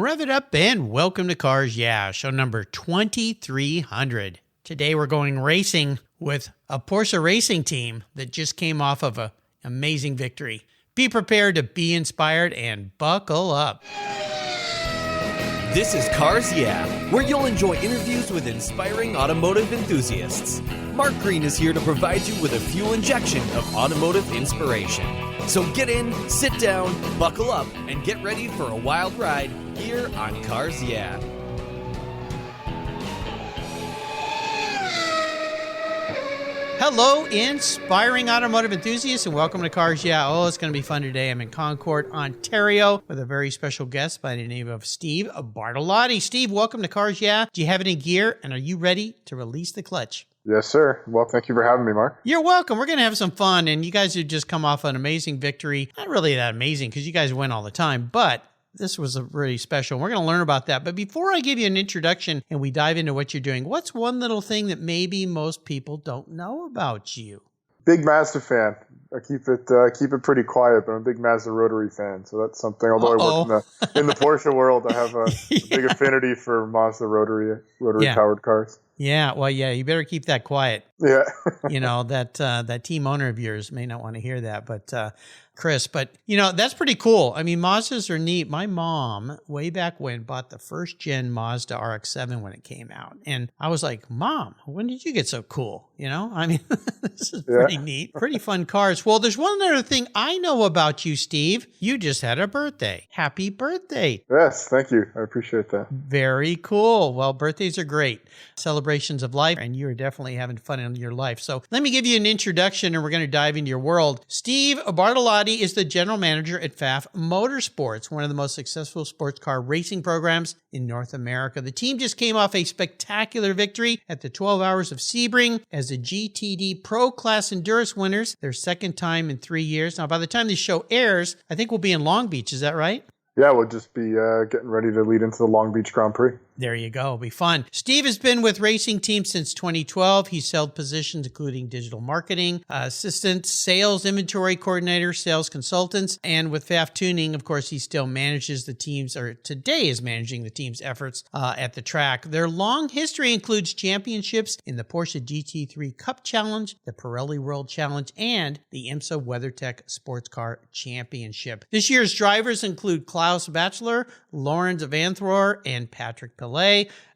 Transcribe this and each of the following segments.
Rev it up and welcome to Cars Yeah, show number 2300. Today we're going racing with a Porsche racing team that just came off of an amazing victory. Be prepared to be inspired and buckle up. This is Cars Yeah, where you'll enjoy interviews with inspiring automotive enthusiasts. Mark Green is here to provide you with a fuel injection of automotive inspiration. So get in, sit down, buckle up, and get ready for a wild ride here on Cars Yeah. Hello, inspiring automotive enthusiasts, and welcome to Cars Yeah. Oh, it's going to be fun today. I'm in Concord, Ontario, with a very special guest by the name of Steve Bortolotti. Steve, welcome to Cars Yeah. Do you have any gear, and are you ready to release the clutch? Yes, sir. Well, thank you for having me, Mark. You're welcome. We're going to have some fun, and you guys have just come off an amazing victory. Not really that amazing, because you guys win all the time, but this was a really special. We're going to learn about that. But before I give you an introduction and we dive into what you're doing, what's one little thing that maybe most people don't know about you? Big Mazda fan. I keep it pretty quiet, but I'm a big Mazda rotary fan, so that's something. Although I work in the Porsche world, I have a big affinity for Mazda rotary powered cars. Yeah, well, yeah, you better keep that quiet. Yeah, that team owner of yours may not want to hear that, but Chris, but that's pretty cool. I mean, Mazdas are neat. My mom, way back when, bought the first gen Mazda RX-7 when it came out, and I was like, "Mom, when did you get so cool?" I mean, this is pretty neat, pretty fun cars. Well, there's one other thing I know about you, Steve. You just had a birthday. Happy birthday! Yes, thank you. I appreciate that. Very cool. Well, birthdays are great. Celebrations of life, and you are definitely having fun in your life. So let me give you an introduction, and we're going to dive into your world. Steve Bortolotti is the general manager at Pfaff Motorsports, one of the most successful sports car racing programs in North America. The team just came off a spectacular victory at the 12 Hours of Sebring as the GTD Pro Class Endurance winners, their second time in 3 years. Now, by the time this show airs, I think we'll be in Long Beach. Is that right? Yeah, we'll just be getting ready to lead into the Long Beach Grand Prix. There you go. It'll be fun. Steve has been with racing teams since 2012. He's held positions including digital marketing, assistant, sales, inventory coordinator, sales consultants, and with Pfaff Tuning, of course, he still manages the teams, or today is managing the team's efforts at the track. Their long history includes championships in the Porsche GT3 Cup Challenge, the Pirelli World Challenge, and the IMSA WeatherTech SportsCar Championship. This year's drivers include Klause Bachler, Laurance Vanthroor, and Patrick Pilet.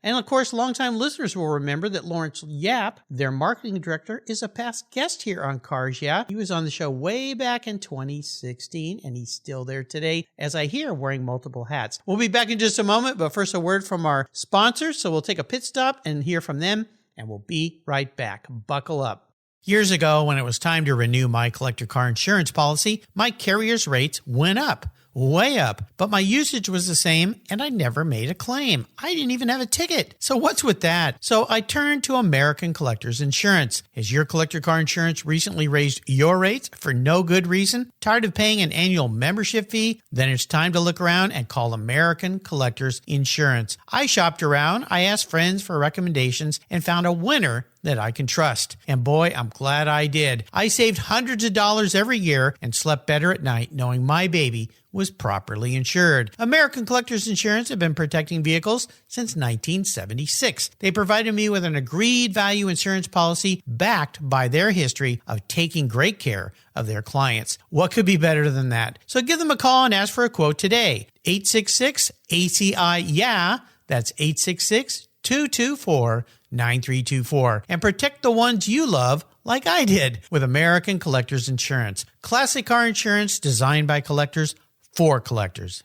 And of course, longtime listeners will remember that Laurance Yap, their marketing director, is a past guest here on Cars Yeah. He was on the show way back in 2016, and he's still there today, as I hear, wearing multiple hats. We'll be back in just a moment, but first a word from our sponsors. So we'll take a pit stop and hear from them, and we'll be right back. Buckle up. Years ago, when it was time to renew my collector car insurance policy, my carrier's rates went up. Way up, but my usage was the same and I never made a claim. I didn't even have a ticket. So what's with that? So I turned to American Collectors Insurance. Has your collector car insurance recently raised your rates for no good reason? Tired of paying an annual membership fee? Then it's time to look around and call American Collectors Insurance. I shopped around, I asked friends for recommendations, and found a winner that I can trust. And boy, I'm glad I did. I saved hundreds of dollars every year and slept better at night knowing my baby was properly insured. American Collectors Insurance have been protecting vehicles since 1976. They provided me with an agreed value insurance policy backed by their history of taking great care of their clients. What could be better than that? So give them a call and ask for a quote today. 866-ACI-YEAH. That's 866-224-9324. And protect the ones you love like I did with American Collectors Insurance. Classic car insurance designed by collectors for collectors.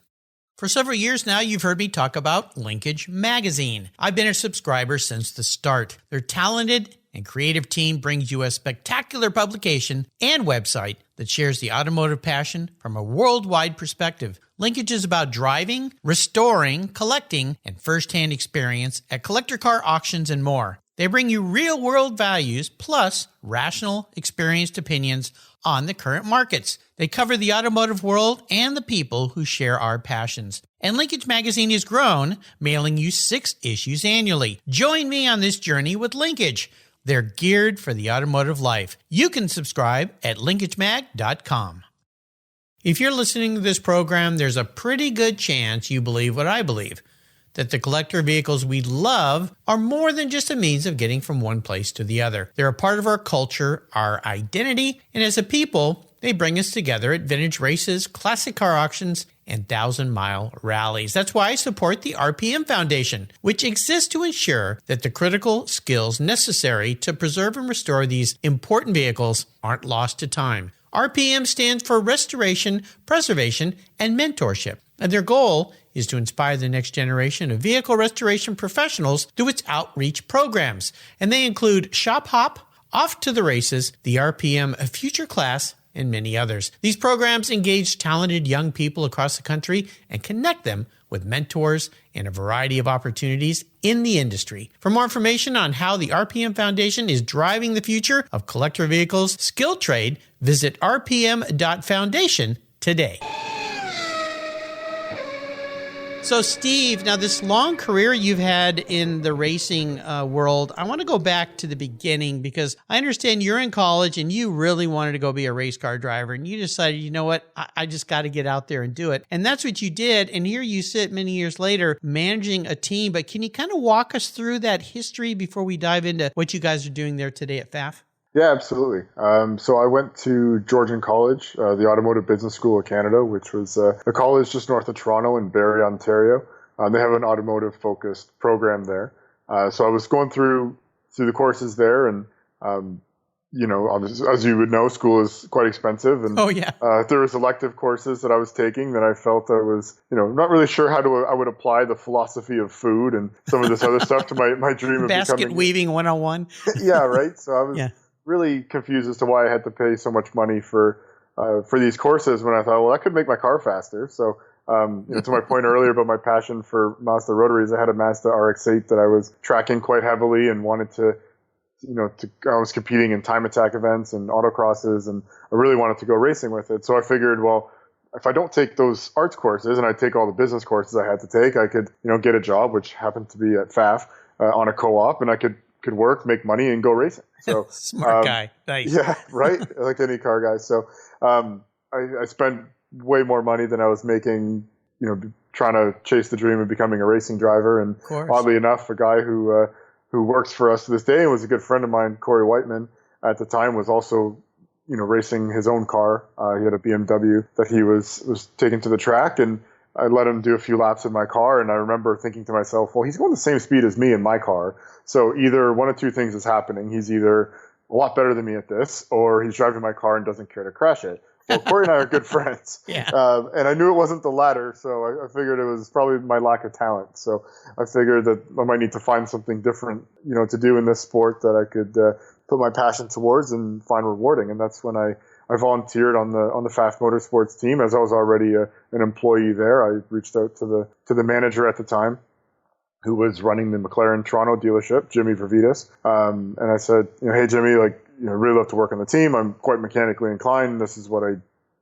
For several years now, you've heard me talk about Linkage Magazine. I've been a subscriber since the start. Their talented and creative team brings you a spectacular publication and website that shares the automotive passion from a worldwide perspective. Linkage is about driving, restoring, collecting, and first-hand experience at collector car auctions and more. They bring you real-world values plus rational, experienced opinions on the current markets. They cover the automotive world and the people who share our passions. And Linkage Magazine has grown, mailing you 6 issues annually. Join me on this journey with Linkage. They're geared for the automotive life. You can subscribe at linkagemag.com. If you're listening to this program, there's a pretty good chance you believe what I believe, that the collector vehicles we love are more than just a means of getting from one place to the other. They're a part of our culture, our identity, and as a people, they bring us together at vintage races, classic car auctions, and 1,000-mile rallies. That's why I support the RPM Foundation, which exists to ensure that the critical skills necessary to preserve and restore these important vehicles aren't lost to time. RPM stands for Restoration, Preservation, and Mentorship, and their goal is to inspire the next generation of vehicle restoration professionals through its outreach programs. And they include Shop Hop, Off to the Races, the RPM Future Class, and many others. These programs engage talented young people across the country and connect them with mentors and a variety of opportunities in the industry. For more information on how the RPM Foundation is driving the future of collector vehicles skilled trade, visit rpm.foundation today. So, Steve, now this long career you've had in the racing world, I want to go back to the beginning because I understand you're in college and you really wanted to go be a race car driver and you decided, you know what, I just got to get out there and do it. And that's what you did. And here you sit many years later managing a team. But can you kind of walk us through that history before we dive into what you guys are doing there today at Pfaff? Yeah, absolutely. So I went to Georgian College, the Automotive Business School of Canada, which was a college just north of Toronto in Barrie, Ontario. They have an automotive-focused program there. So I was going through the courses there, and as you would know, school is quite expensive. And there was elective courses that I was taking that I felt I was, not really sure how I would apply the philosophy of food and some of this other stuff to my dream of basket becoming weaving 101. Yeah, right. So I was really confused as to why I had to pay so much money for these courses when I thought, well, that could make my car faster. So, to my point earlier about my passion for Mazda rotaries, I had a Mazda RX-8 that I was tracking quite heavily and wanted to, I was competing in time attack events and autocrosses, and I really wanted to go racing with it. So I figured, well, if I don't take those arts courses and I take all the business courses I had to take, I could, get a job, which happened to be at Pfaff on a co-op, and I could work, make money, and go racing. So smart guy. Nice. Yeah, right. Like any car guy. So I spent way more money than I was making, trying to chase the dream of becoming a racing driver. And oddly enough, a guy who works for us to this day and was a good friend of mine, Corey Whiteman, at the time was also, racing his own car. He had a BMW that he was taking to the track, and I let him do a few laps in my car, and I remember thinking to myself, well, he's going the same speed as me in my car. So either one of two things is happening. He's either a lot better than me at this, or he's driving my car and doesn't care to crash it. Well, Corey and I are good friends. And I knew it wasn't the latter, so I figured it was probably my lack of talent. So I figured that I might need to find something different, to do in this sport that I could put my passion towards and find rewarding. And that's when I volunteered on the Pfaff Motorsports team. As I was already an employee there, I reached out to the manager at the time, who was running the McLaren Toronto dealership, Jimmy Vervitas. And I said, hey, Jimmy, I really love to work on the team. I'm quite mechanically inclined. This is what I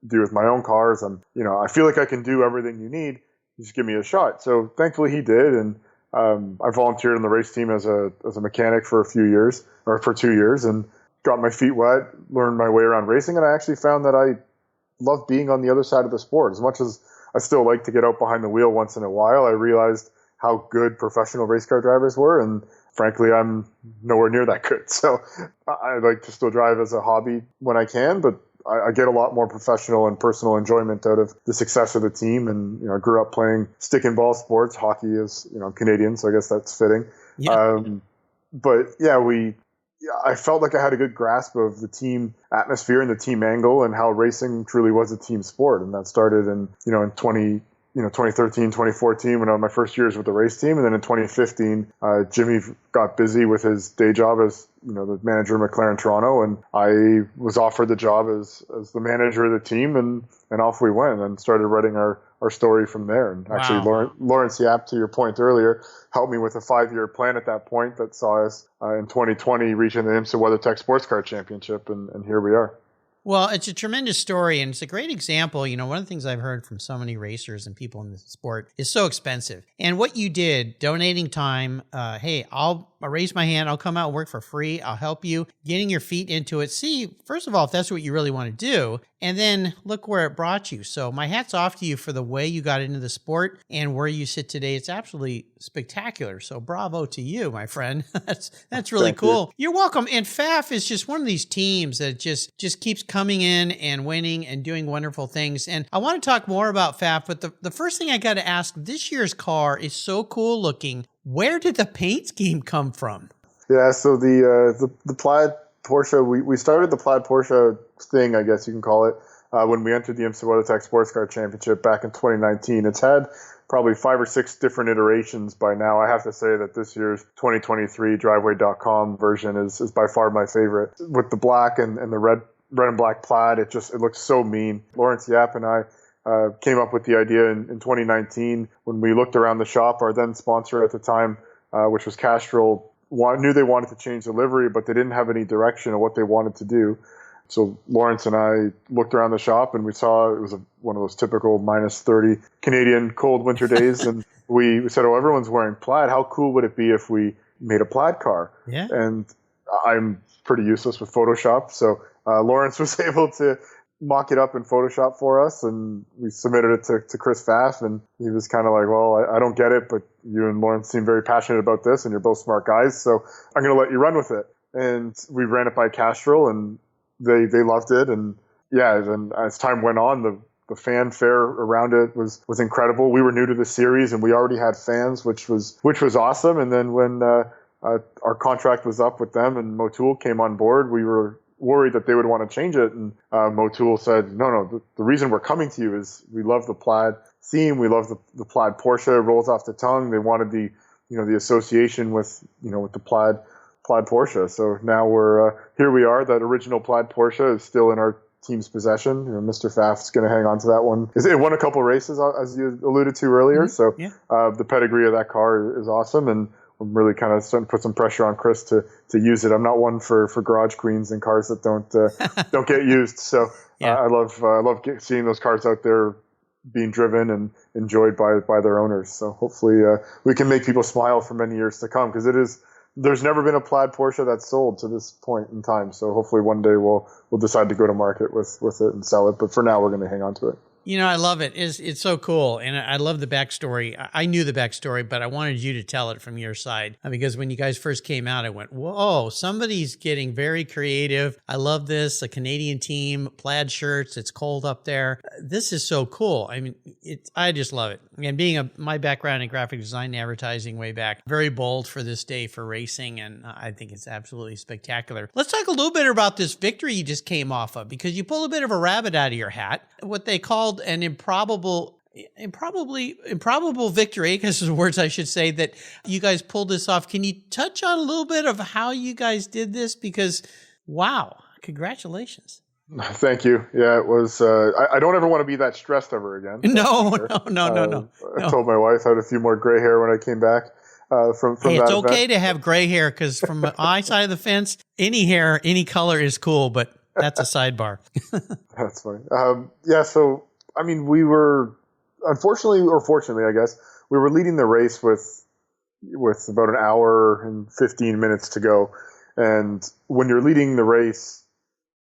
do with my own cars. I feel like I can do everything you need. Just give me a shot. So thankfully he did. And I volunteered on the race team as a mechanic for 2 years, and got my feet wet, learned my way around racing. And I actually found that I love being on the other side of the sport. As much as I still like to get out behind the wheel once in a while, I realized how good professional race car drivers were. And frankly, I'm nowhere near that good. So I like to still drive as a hobby when I can, but I get a lot more professional and personal enjoyment out of the success of the team. And, I grew up playing stick and ball sports. Hockey is, I'm Canadian, so I guess that's fitting. Yeah. I felt like I had a good grasp of the team atmosphere and the team angle and how racing truly was a team sport. And that started in 2013, 2014 when I had my first years with the race team. And then in 2015, Jimmy got busy with his day job as, the manager of McLaren Toronto. And I was offered the job as the manager of the team, and off we went and started writing our story from there. And actually, Laurance Yap, to your point earlier, helped me with a 5-year plan at that point that saw us in 2020 reaching the IMSA WeatherTech SportsCar Championship. And here we are. Well, it's a tremendous story, and it's a great example. One of the things I've heard from so many racers and people in the sport is so expensive. And what you did, donating time, hey, I'll I'll raise my hand. I'll come out and work for free. I'll help you getting your feet into it. See, first of all, if that's what you really want to do, and then look where it brought you. So my hat's off to you for the way you got into the sport and where you sit today. It's absolutely spectacular. So bravo to you, my friend. That's really cool. You're welcome. And Pfaff is just one of these teams that just keeps coming in and winning and doing wonderful things. And I want to talk more about Pfaff, but the first thing I got to ask, this year's car is so cool looking. Where did the paint scheme come from? Yeah, so the plaid Porsche, we started the plaid Porsche thing, I guess you can call it, when we entered the IMSA WeatherTech SportsCar Championship back in 2019. It's had probably 5 or 6 different iterations by now. I have to say that this year's 2023 driveway.com version is by far my favorite. With the black and the red and black plaid, it looks so mean. Laurance Yap and I came up with the idea in 2019 when we looked around the shop. Our then sponsor at the time, which was Castrol, knew they wanted to change the livery, but they didn't have any direction of what they wanted to do. So Laurance and I looked around the shop and we saw it was one of those typical minus 30 Canadian cold winter days. And we said, oh, everyone's wearing plaid. How cool would it be if we made a plaid car? Yeah. And I'm pretty useless with Photoshop. So Laurance was able to mock it up in Photoshop for us, and we submitted it to Chris Pfaff, and he was kind of like, well, I don't get it, but you and Laurance seem very passionate about this, and you're both smart guys, so I'm going to let you run with it. And we ran it by Castrol, and they loved it, and yeah, and as time went on, the fanfare around it was incredible. We were new to the series, and we already had fans, which was awesome. And then when our contract was up with them and Motul came on board, we were worried that they would want to change it, and Motul said, no, the reason we're coming to you is we love the plaid theme, we love the plaid Porsche, it rolls off the tongue. They wanted the association with the plaid Porsche. So now here we are. That original plaid Porsche is still in our team's possession. Mr. Pfaff's going to hang on to that one. It won a couple races, as you alluded to earlier. Mm-hmm. So the pedigree of that car is awesome, and I'm really kind of starting to put some pressure on Chris to use it. I'm not one for garage queens and cars that don't get used. So I love seeing those cars out there being driven and enjoyed by their owners. So hopefully we can make people smile for many years to come, because there's never been a plaid Porsche that's sold to this point in time. So hopefully one day we'll decide to go to market with it and sell it. But for now, we're going to hang on to it. I love it. It's so cool. And I love the backstory. I knew the backstory, but I wanted you to tell it from your side, because when you guys first came out, I went, whoa, somebody's getting very creative. I love this. A Canadian team, plaid shirts. It's cold up there. This is so cool. I mean, I just love it. And being my background in graphic design and advertising way back, very bold for this day for racing. And I think it's absolutely spectacular. Let's talk a little bit about this victory you just came off of, because you pulled a bit of a rabbit out of your hat, what they called an improbable victory, because the words I should say, that you guys pulled this off. Can you touch on a little bit of how you guys did this? Because, wow, congratulations. Thank you. Yeah, it was, I don't ever want to be that stressed ever again. No. I told my wife I had a few more gray hair when I came back from that it's event. okay to have gray hair, because from my side of the fence, any hair, any color is cool, but that's a sidebar. That's funny. So, I mean, we were, unfortunately or fortunately, I guess, we were leading the race with about an hour and 15 minutes to go. And when you're leading the race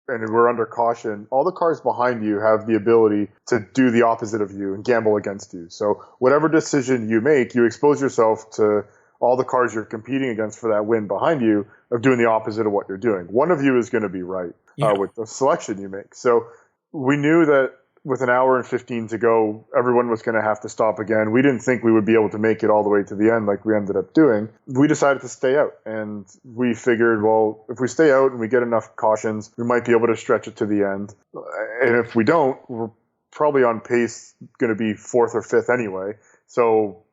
and we're under caution, all the cars behind you have the ability to do the opposite of you and gamble against you. So whatever decision you make, you expose yourself to all the cars you're competing against for that win behind you of doing the opposite of what you're doing. One of you is going to be right with the selection you make. So we knew that with an hour and 15 to go, everyone was going to have to stop again. We didn't think we would be able to make it all the way to the end like we ended up doing. We decided to stay out, and we figured, well, if we stay out and we get enough cautions, we might be able to stretch it to the end. And if we don't, we're probably on pace going to be 4th or 5th anyway. So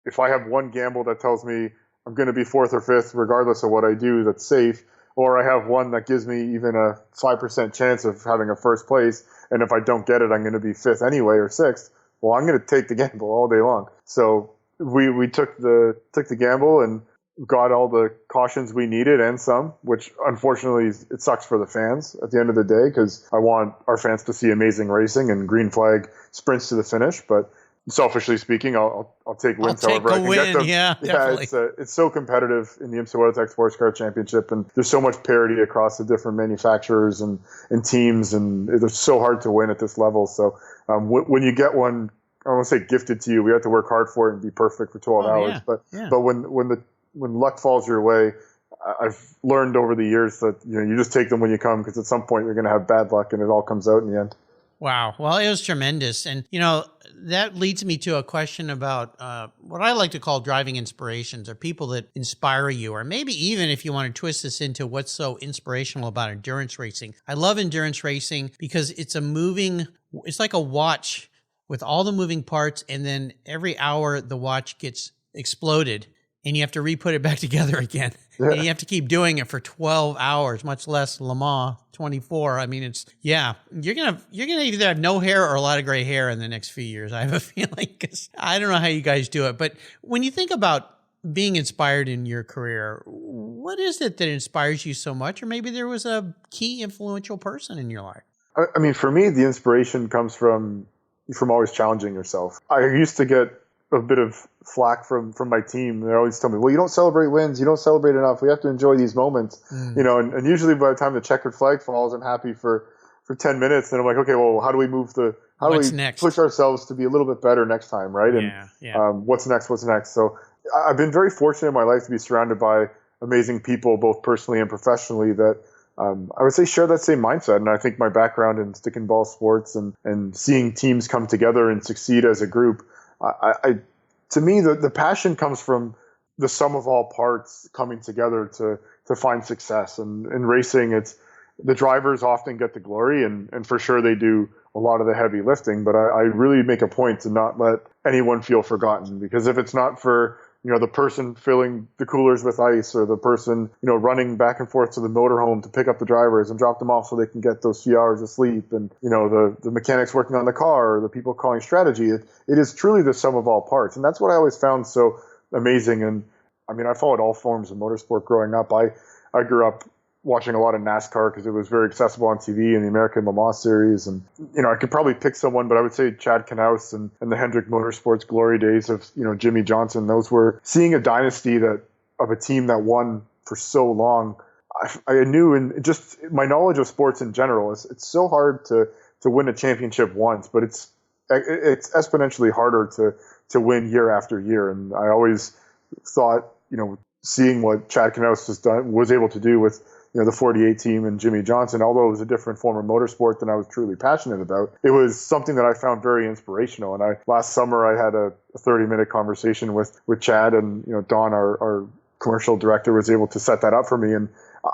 if I have one gamble that tells me I'm going to be 4th or 5th regardless of what I do that's safe, or I have one that gives me even a 5% chance of having a first place, and if I don't get it, I'm going to be 5th anyway or 6th, well, I'm going to take the gamble all day long. So we took the gamble and got all the cautions we needed and some, which unfortunately it sucks for the fans at the end of the day, because I want our fans to see amazing racing and green flag sprints to the finish. But selfishly speaking, I'll take wins. I'll take however a I can win. get them. Yeah, definitely. It's so competitive in the IMSA WeatherTech SportsCar Championship, and there's so much parity across the different manufacturers and teams, and it's so hard to win at this level. So when you get one, I don't want to say gifted to you, we have to work hard for it and be perfect for 12 hours. Yeah. But when luck falls your way, I've learned over the years that you just take them when you come, because at some point you're going to have bad luck and it all comes out in the end. Wow. Well, it was tremendous. And, that leads me to a question about what I like to call driving inspirations, or people that inspire you, or maybe even if you want to twist this into what's so inspirational about endurance racing. I love endurance racing because it's like a watch with all the moving parts, and then every hour the watch gets exploded and you have to re-put it back together again. Yeah. And you have to keep doing it for 12 hours, much less Le Mans 24. I mean, you're gonna either have no hair or a lot of gray hair in the next few years, I have a feeling, because I don't know how you guys do it. But when you think about being inspired in your career, what is it that inspires you so much? Or maybe there was a key influential person in your life. I mean, for me, the inspiration comes from always challenging yourself. I used to get a bit of flack from my team. They always tell me, well, you don't celebrate wins, you don't celebrate enough, we have to enjoy these moments. And usually by the time the checkered flag falls, I'm happy for 10 minutes. Then I'm like, okay, well, how do we push ourselves to be a little bit better next time, right? What's next? So I've been very fortunate in my life to be surrounded by amazing people, both personally and professionally, that I would say share that same mindset. And I think my background in stick and ball sports and seeing teams come together and succeed as a group, to me, the passion comes from the sum of all parts coming together to find success. And in racing, it's the drivers often get the glory, and for sure they do a lot of the heavy lifting. But I really make a point to not let anyone feel forgotten, because if it's not for the person filling the coolers with ice, or the person running back and forth to the motorhome to pick up the drivers and drop them off so they can get those few hours of sleep, and the mechanics working on the car, or the people calling strategy, it is truly the sum of all parts. And that's what I always found so amazing. And I mean, I followed all forms of motorsport growing up. I grew up watching a lot of NASCAR because it was very accessible on TV, and the American Le Mans series. And, I could probably pick someone, but I would say Chad Knaus and the Hendrick Motorsports glory days of, Jimmy Johnson. Those were seeing a dynasty of a team that won for so long. I knew, and just my knowledge of sports in general, it's so hard to win a championship once, but it's exponentially harder to win year after year. And I always thought, seeing what Chad Knaus was able to do with the 48 team and Jimmy Johnson, although it was a different form of motorsport than I was truly passionate about, it was something that I found very inspirational. And last summer I had a 30-minute conversation with Chad, and Don, our commercial director, was able to set that up for me. And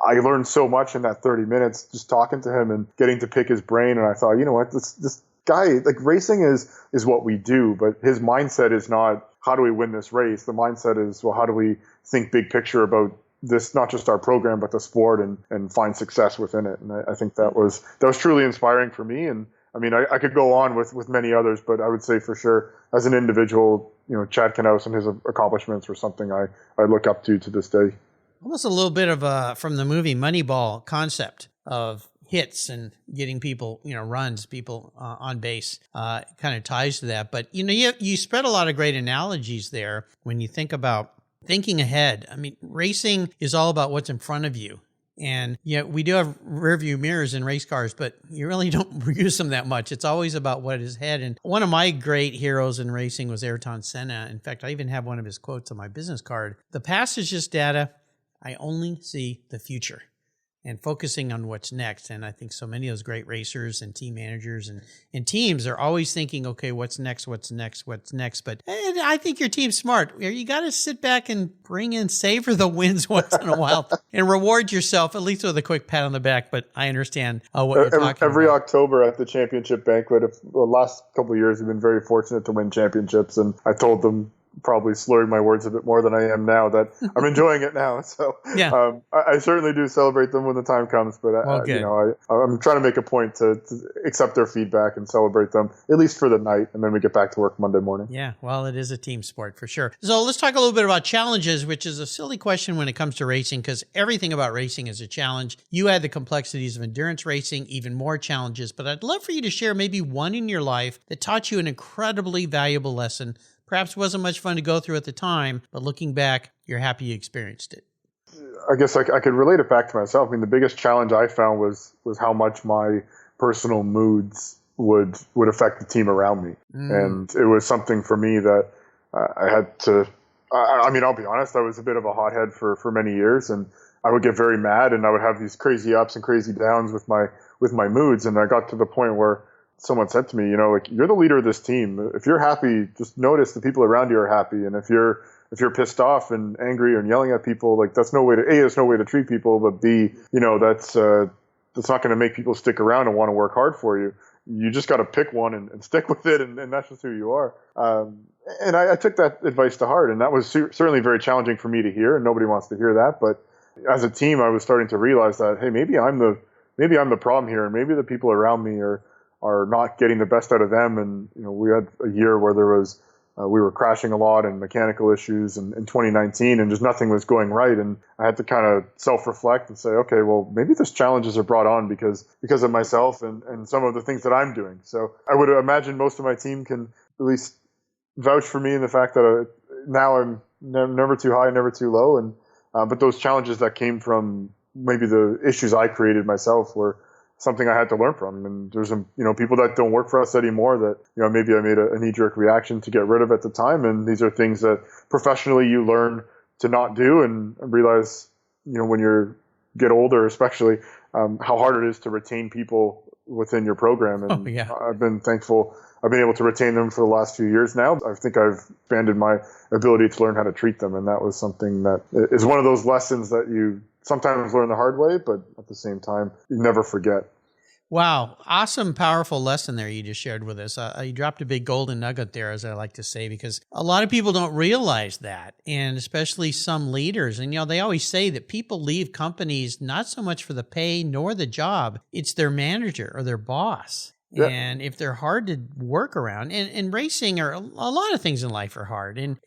I learned so much in that 30 minutes just talking to him and getting to pick his brain. And I thought, what, this guy, like, racing is what we do, but his mindset is not how do we win this race. The mindset is, well, how do we think big picture about this, not just our program, but the sport, and find success within it. And I think that was truly inspiring for me. And I mean, I could go on with many others, but I would say for sure, as an individual, Chad Knaus and his accomplishments were something I look up to this day. Almost a little bit of from the movie Moneyball concept of hits and getting people, runs, people on base, kind of ties to that. But, you spread a lot of great analogies there when you think about thinking ahead. I mean, racing is all about what's in front of you. And we do have rear view mirrors in race cars, but you really don't use them that much. It's always about what is ahead. And one of my great heroes in racing was Ayrton Senna. In fact, I even have one of his quotes on my business card. The past is just data. I only see the future. And focusing on what's next. And I think so many of those great racers and team managers and teams are always thinking, okay, what's next? But I think your team's smart. You got to sit back and savor the wins once in a while and reward yourself, at least with a quick pat on the back. But I understand what you're talking about. Every October at the championship banquet, the last couple of years, we've been very fortunate to win championships. And I told them probably slurring my words a bit more than I am now, that I'm enjoying it now. So I certainly do celebrate them when the time comes, but I'm trying to make a point to accept their feedback and celebrate them, at least for the night, and then we get back to work Monday morning. Yeah, well, it is a team sport for sure. So let's talk a little bit about challenges, which is a silly question when it comes to racing, because everything about racing is a challenge. You had the complexities of endurance racing, even more challenges, but I'd love for you to share maybe one in your life that taught you an incredibly valuable lesson. Perhaps wasn't much fun to go through at the time, but looking back, you're happy you experienced it. I guess I could relate it back to myself. I mean, the biggest challenge I found was how much my personal moods would affect the team around me. And it was something for me that I had to, I mean, I'll be honest, I was a bit of a hothead for many years, and I would get very mad, and I would have these crazy ups and crazy downs with my moods. And I got to the point where someone said to me, like, you're the leader of this team. If you're happy, just notice the people around you are happy. And if you're pissed off and angry and yelling at people, like, that's no way to, A, there's no way to treat people, but B, that's not going to make people stick around and want to work hard for you. You just got to pick one and stick with it. And that's just who you are. And I took that advice to heart, and that was certainly very challenging for me to hear, and nobody wants to hear that. But as a team, I was starting to realize that, hey, maybe I'm the problem here, and maybe the people around me are not getting the best out of them. And we had a year where there was we were crashing a lot and mechanical issues in 2019, and just nothing was going right. And I had to kind of self-reflect and say, okay, well, maybe these challenges are brought on because of myself and some of the things that I'm doing. So I would imagine most of my team can at least vouch for me in the fact that now I'm never too high, never too low. And but those challenges that came from maybe the issues I created myself were something I had to learn from. And there's people that don't work for us anymore that maybe I made a knee-jerk reaction to get rid of at the time. And these are things that professionally you learn to not do, and realize when you get older, especially how hard it is to retain people within your program. And I've been thankful I've been able to retain them for the last few years now. I think I've expanded my ability to learn how to treat them, and that was something that is one of those lessons that you sometimes learn the hard way, but at the same time, you never forget. Wow. Awesome, powerful lesson there you just shared with us. You dropped a big golden nugget there, as I like to say, because a lot of people don't realize that, and especially some leaders. And, they always say that people leave companies not so much for the pay nor the job. It's their manager or their boss. Yeah. And if they're hard to work around, and racing, or a lot of things in life are hard, and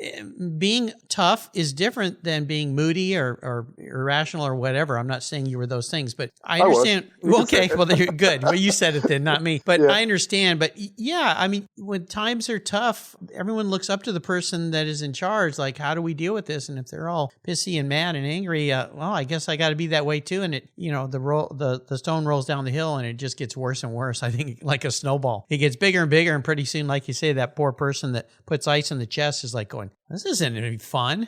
being tough is different than being moody or irrational or whatever. I'm not saying you were those things, but I understand. Okay, well, good. Well, you said it then, not me. But I understand. But yeah, I mean, when times are tough, everyone looks up to the person that is in charge. Like, how do we deal with this? And if they're all pissy and mad and angry, well, I guess I got to be that way too. And it, the stone rolls down the hill, and it just gets worse and worse. I think like a snowball. It gets bigger and bigger, and pretty soon, like you say, that poor person that puts ice in the chest is like going, this isn't any fun.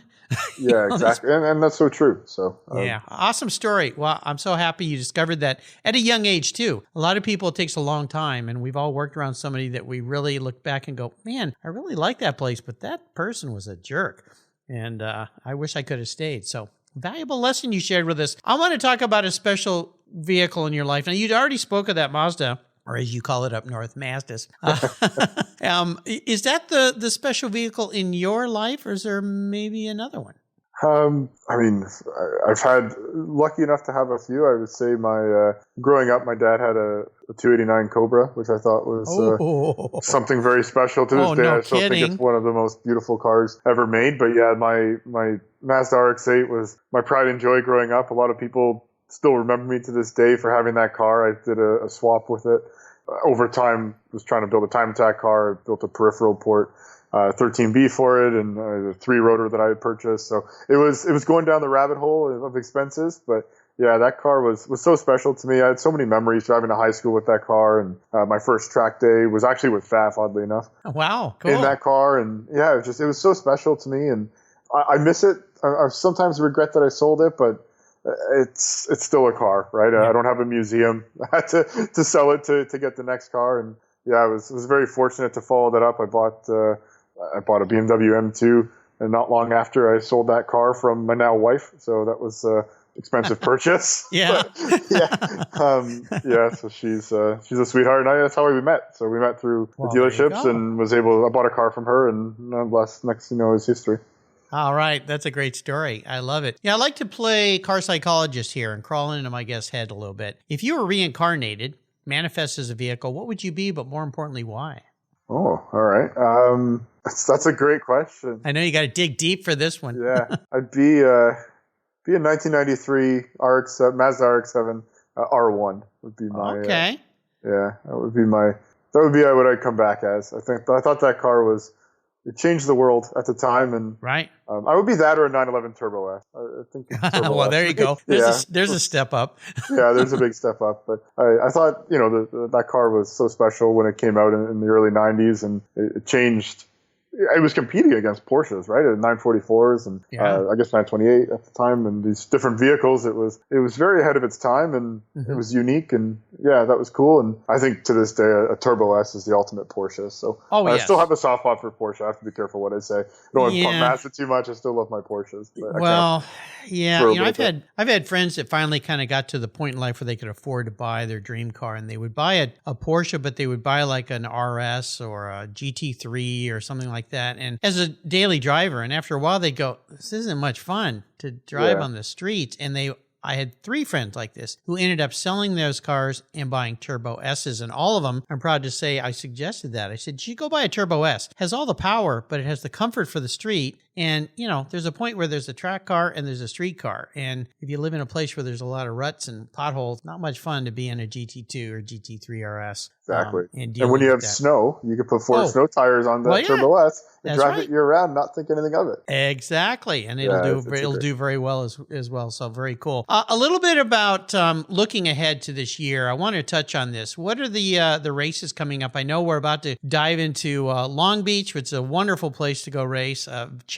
Yeah, exactly. And that's so true. So yeah, awesome story. Well, I'm so happy you discovered that at a young age too. A lot of people, it takes a long time, and we've all worked around somebody that we really look back and go, man, I really like that place, but that person was a jerk. And I wish I could have stayed. So valuable lesson you shared with us. I want to talk about a special vehicle in your life. Now, you'd already spoke of that Mazda, or as you call it up north, Mazdas. Is that the special vehicle in your life, or is there maybe another one? I mean, I've had lucky enough to have a few. I would say growing up, my dad had a 289 Cobra, which I thought was something very special. To this day, I still think it's one of the most beautiful cars ever made. But yeah, my Mazda RX-8 was my pride and joy growing up. A lot of people still remember me to this day for having that car. I did a swap with it. Over time, was trying to build a time attack car. I built a peripheral port 13B for it, and a 3-rotor that I had purchased. So it was going down the rabbit hole of expenses. But yeah, that car was so special to me. I had so many memories driving to high school with that car, and my first track day was actually with Pfaff, oddly enough. Oh, wow, cool. In that car, and yeah, it was so special to me, and I miss it. I sometimes regret that I sold it, but it's still a car, right? Yeah. I don't have a museum. I had to sell it to get the next car, and yeah, I was very fortunate to follow that up. I bought a BMW M2, and not long after I sold that car from my now wife. So that was expensive purchase. Yeah. So she's a sweetheart, and that's how we met. So we met through the dealerships, and I bought a car from her, and next thing you know is history. All right. That's a great story. I love it. Yeah, I like to play car psychologist here and crawl into my guest's head a little bit. If you were reincarnated, manifest as a vehicle, what would you be, but more importantly, why? Oh, all right. That's a great question. I know you got to dig deep for this one. Yeah, I'd be a 1993 Mazda RX-7 R1 would be my. Okay. That would be what I'd come back as. I thought that car it changed the world at the time, and right. I would be that or a 911 Turbo S. I think. Well, there you go. There's a step up. Yeah, there's a big step up. But I thought that car was so special when it came out in the early 90s, and it changed. It was competing against Porsches, right? At 944s and I guess 928 at the time, and these different vehicles. It was very ahead of its time, and it was unique, and that was cool. And I think to this day, a Turbo S is the ultimate Porsche. So I still have a soft spot for Porsche. I have to be careful what I say. I don't want to pump Mazda too much. I still love my Porsches. I've had friends that finally kind of got to the point in life where they could afford to buy their dream car, and they would buy a Porsche, but they would buy like an RS or a GT3 or something like that, and as a daily driver, and after a while they go, this isn't much fun to drive on the streets. And I had 3 friends like this who ended up selling those cars and buying Turbo S's, and all of them, I'm proud to say, I suggested that. I said, you should go buy a Turbo S. It has all the power, but it has the comfort for the street. And, there's a point where there's a track car and there's a street car. And if you live in a place where there's a lot of ruts and potholes, not much fun to be in a GT2 or GT3 RS. Exactly. And when you have snow, you can put 4 snow tires on the Turbo S and drive it year round, not think anything of it. Exactly. And it'll do very well as well. So very cool. A little bit about looking ahead to this year. I want to touch on this. What are the races coming up? I know we're about to dive into Long Beach, which is a wonderful place to go race.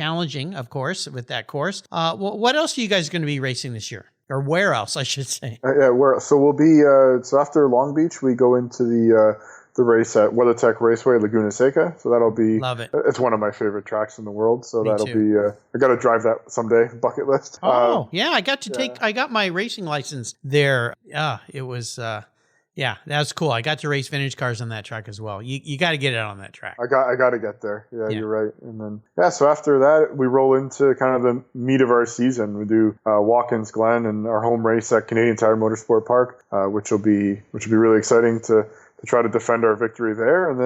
Challenging, of course, with that course. What else are you guys going to be racing this year? Or where else, I should say? So we'll be so after Long Beach, we go into the race at WeatherTech Raceway, Laguna Seca. So that'll be love it. It's one of my favorite tracks in the world. So Me too. I got to drive that someday. Bucket list. I got to I got my racing license there. It was. That's cool. I got to race vintage cars on that track as well. You got to get it on that track. I got to get there. Yeah, you're right. And then so after that, we roll into kind of the meat of our season. We do Watkins Glen and our home race at Canadian Tire Motorsport Park, which will be really exciting to try to defend our victory there. And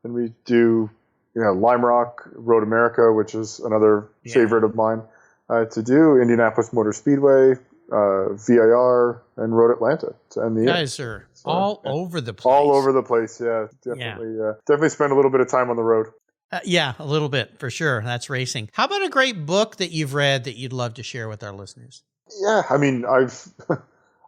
then we do Lime Rock, Road America, which is another favorite of mine to do. Indianapolis Motor Speedway, VIR, and Road Atlanta to end the year. Guys are all over the place. All over the place, yeah. Definitely spend a little bit of time on the road. A little bit, for sure. That's racing. How about a great book that you've read that you'd love to share with our listeners? Yeah, I mean, I've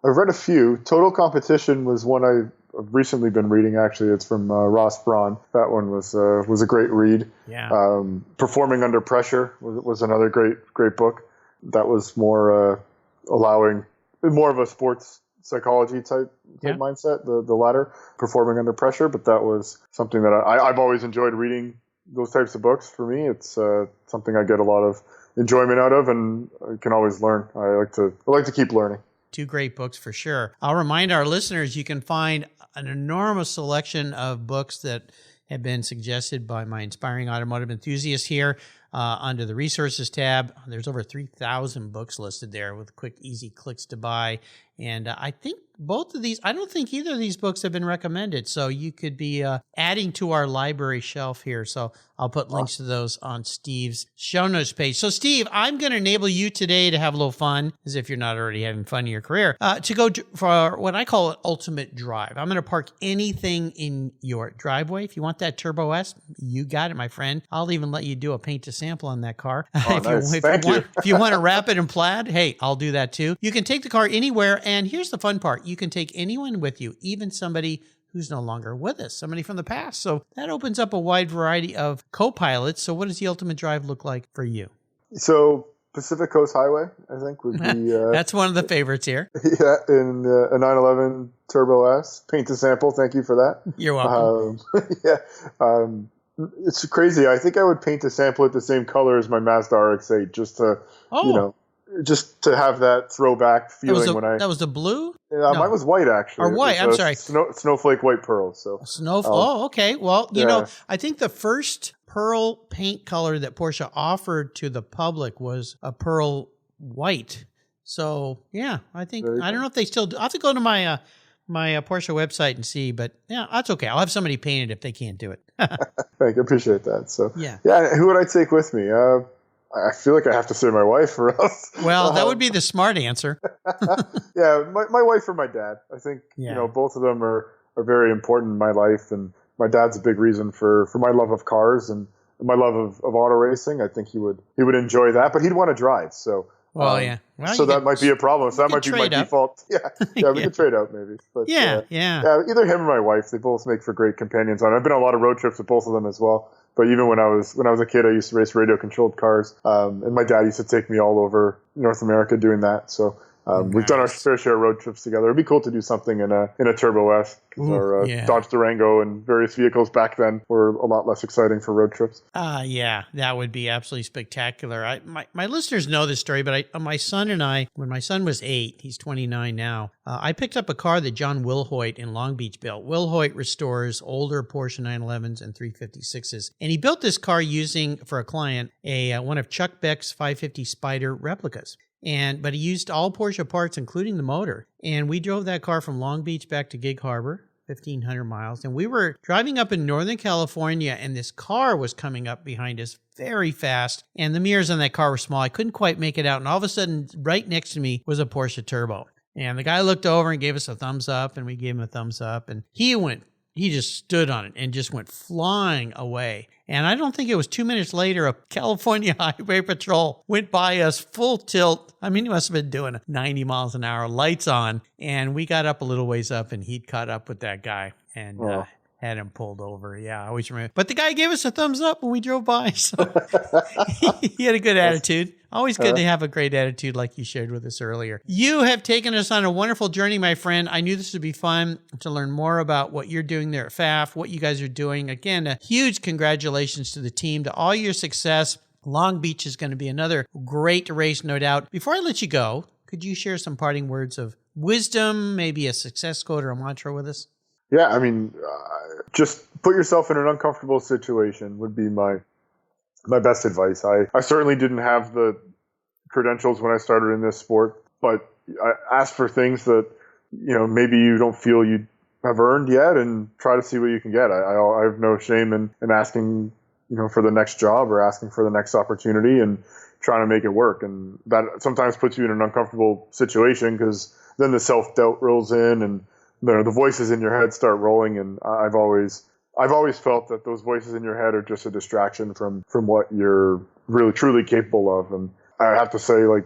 read a few. Total Competition was one I've recently been reading, actually. It's from Ross Braun. That one was a great read. Yeah. Performing Under Pressure was another great book. That was more allowing more of a sports psychology type mindset, the latter, Performing Under Pressure. But that was something that I've always enjoyed reading. Those types of books, for me, it's something I get a lot of enjoyment out of, and I can always learn. I like to keep learning. 2 great books for sure. I'll remind our listeners you can find an enormous selection of books that have been suggested by my inspiring automotive enthusiasts here under the resources tab. There's over 3,000 books listed there with quick, easy clicks to buy. And I think both of these, I don't think either of these books have been recommended. So you could be adding to our library shelf here. So I'll put links to those on Steve's show notes page. So Steve, I'm going to enable you today to have a little fun, as if you're not already having fun in your career, to go for what I call an ultimate drive. I'm going to park anything in your driveway. If you want that Turbo S, you got it, my friend. I'll even let you do a paint to sample on that car. If you want to wrap it in plaid, hey, I'll do that too. You can take the car anywhere. And here's the fun part. You can take anyone with you, even somebody who's no longer with us, somebody from the past. So that opens up a wide variety of co-pilots. So what does the ultimate drive look like for you? So Pacific Coast Highway, I think, would be... That's one of the favorites here. Yeah, in a 911 Turbo S. Paint to sample. Thank you for that. You're welcome. It's crazy. I think I would paint to sample it the same color as my Mazda RX-8 just to, just to have that throwback feeling that was the blue? No. Mine was white, actually. Or white, I'm sorry. Snowflake white pearl. So okay. Well, you know, I think the first pearl paint color that Porsche offered to the public was a pearl white. So, yeah, I don't know if they still do. I'll have to go to my Porsche website and see, but yeah, that's okay. I'll have somebody paint it if they can't do it. Thank you. Appreciate that. So, yeah, who would I take with me? I feel like I have to say my wife or else. Well, that would be the smart answer. Yeah, my wife or my dad. I think, both of them are very important in my life. And my dad's a big reason for my love of cars and my love of auto racing. I think he would enjoy that, but he'd want to drive. So, well, so that might be a problem. So that might be my default. Yeah, we could trade out maybe. But, either him or my wife. They both make for great companions. I've been on a lot of road trips with both of them as well. But even when I was a kid, I used to race radio-controlled cars, and my dad used to take me all over North America doing that. So we've done our fair share of road trips together. It'd be cool to do something in a Turbo S. Our Dodge Durango and various vehicles back then were a lot less exciting for road trips. That would be absolutely spectacular. My listeners know this story, but my son and I, when my son was 8, he's 29 now, I picked up a car that John Wilhoit in Long Beach built. Wilhoit restores older Porsche 911s and 356s. And he built this car using, for a client, one of Chuck Beck's 550 Spider replicas. But he used all Porsche parts, including the motor. And we drove that car from Long Beach back to Gig Harbor, 1,500 miles. And we were driving up in Northern California, and this car was coming up behind us very fast. And the mirrors on that car were small. I couldn't quite make it out. And all of a sudden, right next to me was a Porsche Turbo. And the guy looked over and gave us a thumbs up, and we gave him a thumbs up. And he just stood on it and just went flying away. And I don't think it was 2 minutes later, a California Highway Patrol went by us full tilt. I mean, he must have been doing 90 miles an hour, lights on. And we got up a little ways up, and he'd caught up with that guy and had him pulled over. Yeah, I always remember. But the guy gave us a thumbs up when we drove by. So he had a good attitude. Always good to have a great attitude like you shared with us earlier. You have taken us on a wonderful journey, my friend. I knew this would be fun to learn more about what you're doing there at Pfaff, what you guys are doing. Again, a huge congratulations to the team, to all your success. Long Beach is going to be another great race, no doubt. Before I let you go, could you share some parting words of wisdom, maybe a success quote or a mantra with us? Yeah, I mean, just put yourself in an uncomfortable situation would be my best advice. I certainly didn't have the credentials when I started in this sport, but I asked for things that, maybe you don't feel you have earned yet, and try to see what you can get. I have no shame in asking, for the next job or asking for the next opportunity and trying to make it work. And that sometimes puts you in an uncomfortable situation because then the self-doubt rolls in and the voices in your head start rolling. And I've always felt that those voices in your head are just a distraction from what you're really truly capable of. And I have to say, like,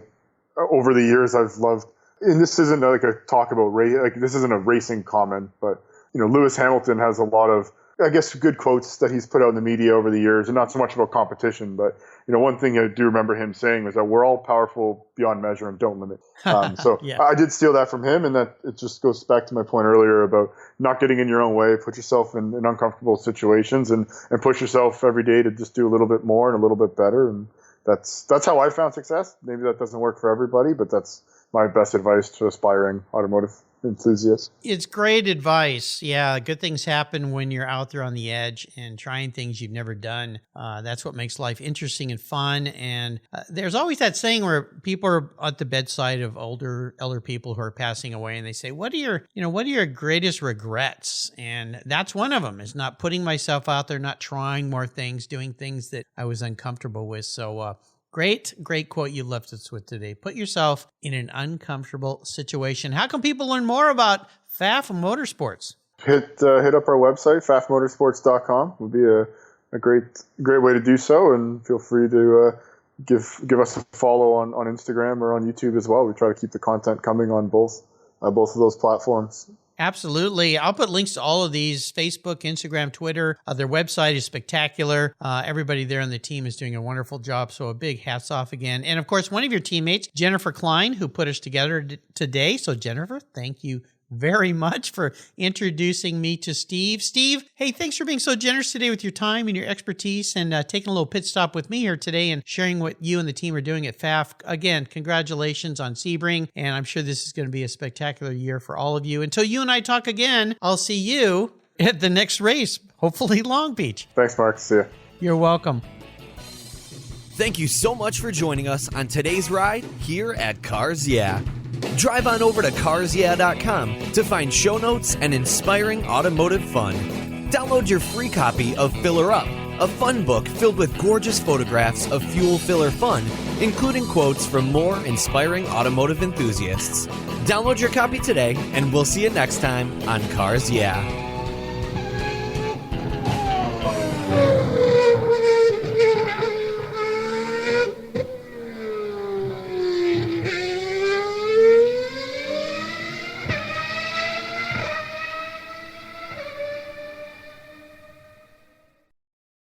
over the years, I've loved, and this isn't like a talk about race, like this isn't a racing comment, but Lewis Hamilton has a lot of, I guess, good quotes that he's put out in the media over the years, and not so much about competition, but one thing I do remember him saying was that we're all powerful beyond measure and don't limit. So I did steal that from him, and that it just goes back to my point earlier about not getting in your own way. Put yourself in uncomfortable situations and push yourself every day to just do a little bit more and a little bit better. And that's how I found success. Maybe that doesn't work for everybody, but that's my best advice to aspiring automotive enthusiasts. It's great advice. Yeah, good things happen when you're out there on the edge and trying things you've never done. That's what makes life interesting and fun. And there's always that saying where people are at the bedside of elder people who are passing away, and they say, "What are your greatest regrets?" And that's one of them, is not putting myself out there, not trying more things, doing things that I was uncomfortable with. So great quote you left us with today. Put yourself in an uncomfortable situation. How can people learn more about Pfaff Motorsports? Hit up our website, pfaffmotorsports.com. Would be a great way to do so, and feel free to give us a follow on Instagram or on YouTube as well. We try to keep the content coming on both of those platforms. Absolutely. I'll put links to all of these: Facebook, Instagram, Twitter. Their website is spectacular. Everybody there on the team is doing a wonderful job. So a big hats off again. And of course, one of your teammates, Jennifer Klein, who put us together today. So Jennifer, thank you very much for introducing me to Steve. Steve, hey, thanks for being so generous today with your time and your expertise and taking a little pit stop with me here today and sharing what you and the team are doing at Pfaff. Again, congratulations on Sebring, and I'm sure this is going to be a spectacular year for all of you. Until you and I talk again, I'll see you at the next race, hopefully Long Beach. Thanks, Mark. See you. You're welcome. Thank you so much for joining us on today's ride here at Cars Yeah. Drive on over to carsyeah.com to find show notes and inspiring automotive fun. Download your free copy of Filler Up, a fun book filled with gorgeous photographs of fuel filler fun, including quotes from more inspiring automotive enthusiasts. Download your copy today, and we'll see you next time on Cars Yeah.